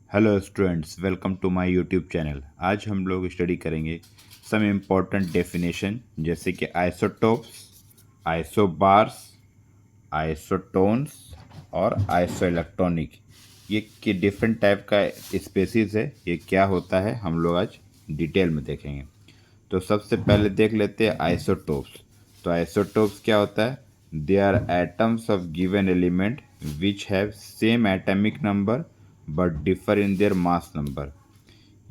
Hello students, welcome to my YouTube channel. आज हम लोग स्टडी करेंगे सम इम्पोर्टेंट डेफिनेशन जैसे कि आइसोटोप्स, आइसोबार्स, आइसोटोन्स और आइसोइलेक्ट्रॉनिक। ये कि डिफरेंट टाइप का स्पेसीज है, ये क्या होता है हम लोग आज डिटेल में देखेंगे। तो सबसे पहले देख लेते हैं आइसोटोप्स। तो आइसोटोप्स क्या होता है? They are atoms of given element which have same atomic number but differ in their mass number.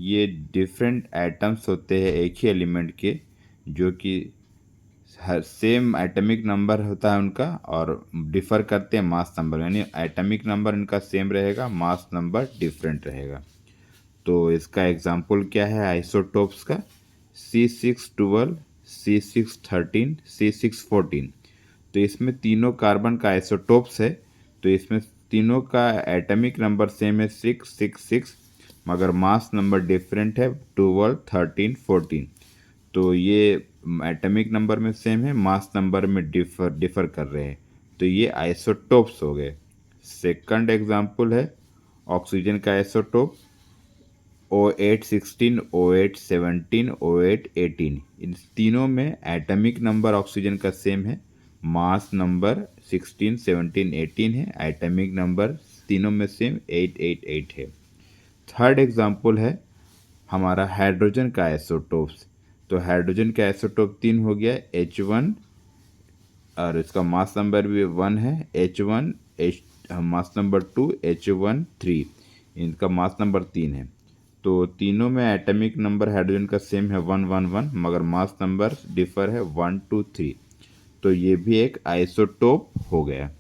ये डिफरेंट एटम्स होते हैं एक ही एलिमेंट के, जो कि हर सेम एटॉमिक नंबर होता है उनका और डिफर करते हैं मास नंबर, यानी एटॉमिक नंबर इनका सेम रहेगा, मास नंबर डिफरेंट रहेगा। तो इसका एग्जाम्पल क्या है आइसोटोप्स का? C612, C613, C614। तो इसमें तीनों कार्बन का आइसोटोप्स है। तो इसमें तीनों का एटॉमिक नंबर सेम है 666, मगर मास नंबर डिफरेंट है 12, 13, 14। तो ये एटॉमिक नंबर में सेम है, मास नंबर में डिफर कर रहे हैं। तो ये आइसोटोप्स हो गए। सेकंड एग्जाम्पल है ऑक्सीजन का आइसोटोप O8 16, O8 17, O8 18। इन तीनों में एटॉमिक नंबर ऑक्सीजन का सेम है, मास नंबर 16, 17, 18 है, एटॉमिक नंबर तीनों में सेम 888 है। थर्ड एग्जाम्पल है हमारा हाइड्रोजन का आइसोटोप्स। तो हाइड्रोजन का आइसोटोप 3 हो गया, H1, और इसका मास नंबर भी 1 है, H1, मास नंबर 2, H13। इनका मास नंबर 3 है। तो तीनों में एटॉमिक नंबर हाइड्रोजन का सेम है 111, मगर मास नंबर डिफर है 123। तो ये भी एक आइसोटोप हो गया।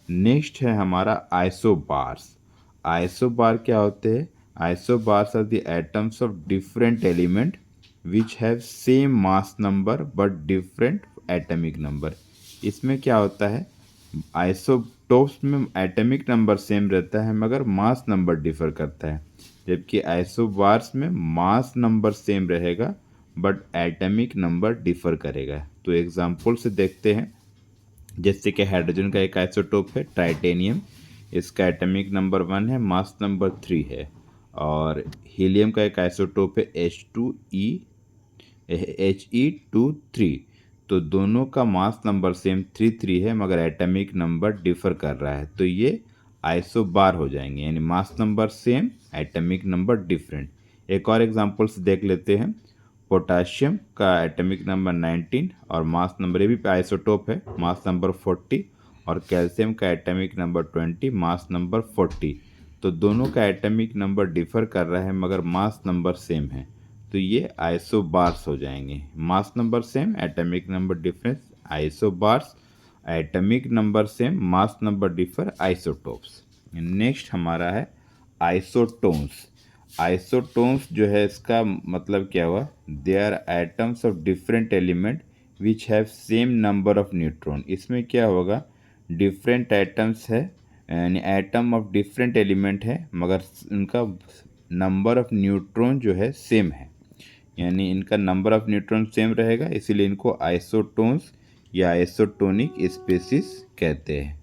नेक्स्ट है हमारा आइसोबार्स। आइसोबार क्या होते हैं? Isobars are the atoms of different element which have same mass number but different atomic number. इसमें क्या होता है? आइसोटोप्स में एटॉमिक नंबर सेम रहता है मगर मास नंबर डिफर करता है, जबकि आइसोबार्स में मास नंबर सेम रहेगा बट एटॉमिक नंबर डिफर करेगा। तो एग्जांपल से देखते हैं। जैसे कि हाइड्रोजन का एक आइसोटोप है टाइटेनियम, इसका एटॉमिक नंबर 1 है, मास नंबर 3 है। और हीलियम का एक आइसोटोप है He23। तो दोनों का मास नंबर सेम 33 है मगर एटॉमिक नंबर डिफर कर रहा है, तो ये आइसोबार हो जाएंगे, यानी mass number same, atomic number different. एक और एग्जांपल्स देख लेते हैं। पोटाशियम का एटॉमिक नंबर 19 और मास नंबर, ये भी आइसोटोप है, मास नंबर 40। और कैल्शियम का एटॉमिक नंबर 20, मास नंबर 40। तो दोनों का एटॉमिक नंबर डिफर कर रहा है मगर मास नंबर सेम है, तो ये आइसोबार्स हो जाएंगे। Mass number same, atomic number difference, isobars. Atomic number same, mass number differ, isotopes. Next हमारा है आइसोटोन्स। आइसोटोन्स जो है इसका मतलब क्या हुआ? They are atoms of different element which have same number of neutron. इसमें क्या होगा? डिफरेंट एटम्स है, यानी एटम ऑफ डिफरेंट एलिमेंट है मगर उनका नंबर ऑफ न्यूट्रॉन जो है सेम है, यानी इनका नंबर ऑफ न्यूट्रॉन सेम रहेगा, इसीलिए इनको आइसोटोन्स या आइसोटोनिक स्पेसीज कहते हैं।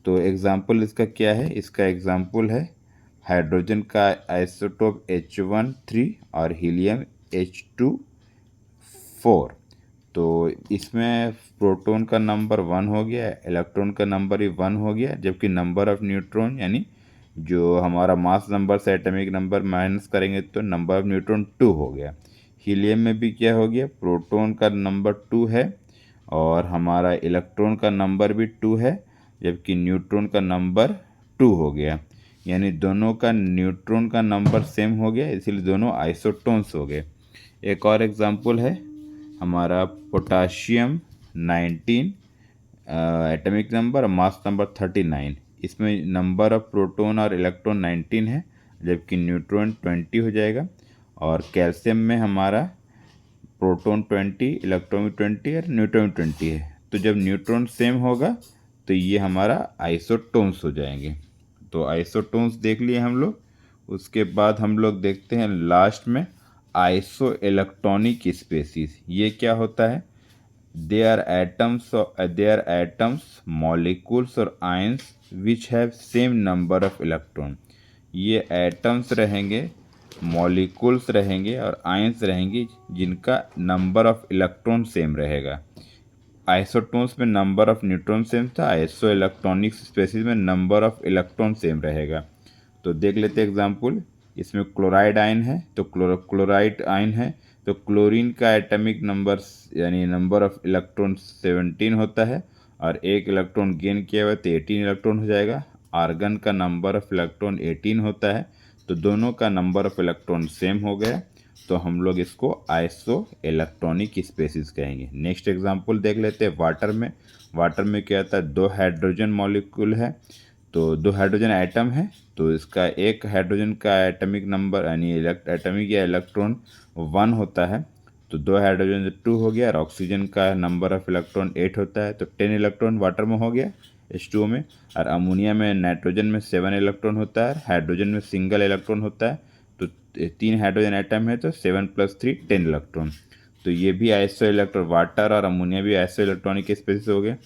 तो एग्जाम्पल इसका क्या है? इसका एग्जाम्पल है हाइड्रोजन का आइसोटोप H13 और हीलियम H24। तो इसमें प्रोटॉन का नंबर 1 हो गया, इलेक्ट्रॉन का नंबर भी 1 हो गया, जबकि नंबर ऑफ न्यूट्रॉन, यानी जो हमारा मास नंबर से एटॉमिक नंबर माइनस करेंगे तो नंबर ऑफ न्यूट्रॉन 2 हो गया। हीलियम में भी क्या हो गया? प्रोटॉन का नंबर 2 है और हमारा इलेक्ट्रॉन का नंबर भी 2 है, जबकि न्यूट्रॉन का नंबर 2 हो गया, यानी दोनों का न्यूट्रॉन का नंबर सेम हो गया, इसलिए दोनों आइसोटोन्स हो गए। एक और एग्जांपल है हमारा potassium 19, atomic number, mass number 39। इसमें नंबर ऑफ प्रोटॉन और इलेक्ट्रॉन 19 है, जबकि न्यूट्रॉन 20 हो जाएगा। और कैल्शियम में हमारा प्रोटॉन 20, इलेक्ट्रॉन 20 और न्यूट्रॉन 20 है। तो जब न्यूट्रॉन सेम होगा तो ये हमारा आइसोटोन्स हो जाएंगे। तो आइसोटोन्स देख लिए हम लोग। उसके बाद हम लोग देखते हैं लास्ट में आइसो इलेक्ट्रॉनिक स्पेसीज। ये क्या होता है? they are atoms, molecules और ions which have same number of electron। ये एटम्स रहेंगे, मॉलिक्यूल्स रहेंगे और आयंस रहेंगे जिनका नंबर ऑफ इलेक्ट्रॉन सेम रहेगा। आइसोटोन्स में नंबर ऑफ न्यूट्रॉन सेम था, आइसो इलेक्ट्रॉनिक स्पेसिस में नंबर ऑफ इलेक्ट्रॉन सेम रहेगा। तो देख लेते हैं एग्जाम्पल। इसमें क्लोराइड आयन है, तो क्लोराइड आयन है तो क्लोरीन का एटॉमिक नंबर यानी नंबर ऑफ इलेक्ट्रॉन 17 होता है और एक इलेक्ट्रॉन गेन किया हुआ तो 18 इलेक्ट्रॉन हो जाएगा। आर्गन का नंबर ऑफ इलेक्ट्रॉन 18 होता है, तो दोनों का नंबर ऑफ इलेक्ट्रॉन सेम हो गया, तो हम लोग इसको आइसो इलेक्ट्रॉनिक स्पेसिस कहेंगे। नेक्स्ट एग्जांपल देख लेते हैं। वाटर में क्या होता है, 2 हाइड्रोजन मॉलिक्यूल है, तो 2 हाइड्रोजन एटम है, तो इसका एक हाइड्रोजन का एटॉमिक नंबर यानी एटॉमिक या इलेक्ट्रॉन 1 होता है, तो 2 हाइड्रोजन 2 हो गया। और ऑक्सीजन का नंबर ऑफ इलेक्ट्रॉन 8 होता है, तो 10 इलेक्ट्रॉन वाटर में हो गया H2O में। और अमोनिया में नाइट्रोजन में 7 इलेक्ट्रॉन होता है, हाइड्रोजन में सिंगल इलेक्ट्रॉन होता है, तो 3 हाइड्रोजन एटम है तो 7 + 3 10 इलेक्ट्रॉन। तो ये भी आइसो इलेक्ट्रॉन, वाटर और अमोनिया भी आइसो इलेक्ट्रॉनिक स्पेसिस हो गए।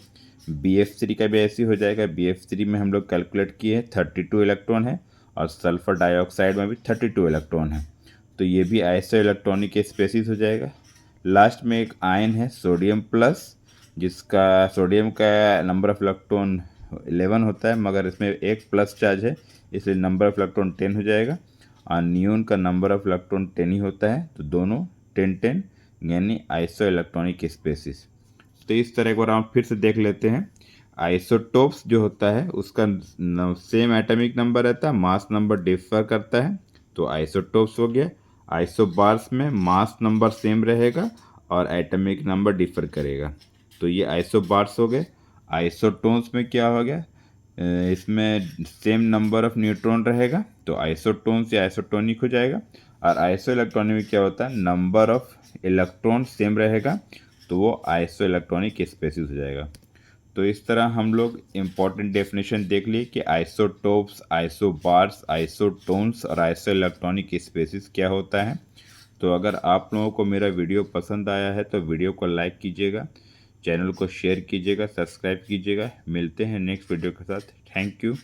BF3 का भी ऐसे ही हो जाएगा। BF3 में हम लोग कैलकुलेट किए 32 इलेक्ट्रॉन है और सल्फर डाइऑक्साइड में भी 32 इलेक्ट्रॉन है, तो ये भी आइसो इलेक्ट्रॉनिक स्पेसिस हो जाएगा। लास्ट में एक आयन है सोडियम प्लस, जिसका सोडियम का नंबर ऑफ इलेक्ट्रॉन 11 होता है, मगर इसमें एक प्लस चार्ज है इसलिए नंबर ऑफ इलेक्ट्रॉन 10 हो जाएगा। और नियोन का नंबर ऑफ इलेक्ट्रॉन 10 ही होता है, तो दोनों 10-10 यानी आइसो इलेक्ट्रॉनिक स्पेसिस। तो इस तरह एक बार हम फिर से देख लेते हैं। आइसोटोप्स जो होता है उसका सेम एटॉमिक नंबर रहता है, मास नंबर डिफर करता है, तो आइसोटोप्स हो गया। आइसोबार्स में मास नंबर सेम रहेगा और एटॉमिक नंबर डिफर करेगा, तो ये आइसोबार्स हो गए। आइसोटोन्स में क्या हो गया, इसमें सेम नंबर ऑफ न्यूट्रॉन रहेगा, तो आइसोटोन्स या आइसोटोनिक हो जाएगा। और आइसो इलेक्ट्रॉनिक में क्या होता है, नंबर ऑफ इलेक्ट्रॉन सेम रहेगा, तो वो आइसो इलेक्ट्रॉनिक स्पेसिस हो जाएगा। तो इस तरह हम लोग इम्पॉर्टेंट डेफिनेशन देख लिए कि आइसोटोप्स, आइसोबार्स, आइसोटोन्स और आइसो इलेक्ट्रॉनिक स्पेसिस क्या होता है। तो अगर आप लोगों को मेरा वीडियो पसंद आया है तो वीडियो को लाइक कीजिएगा, चैनल को शेयर कीजिएगा, सब्सक्राइब कीजिएगा। मिलते हैं नेक्स्ट वीडियो के साथ। Thank you.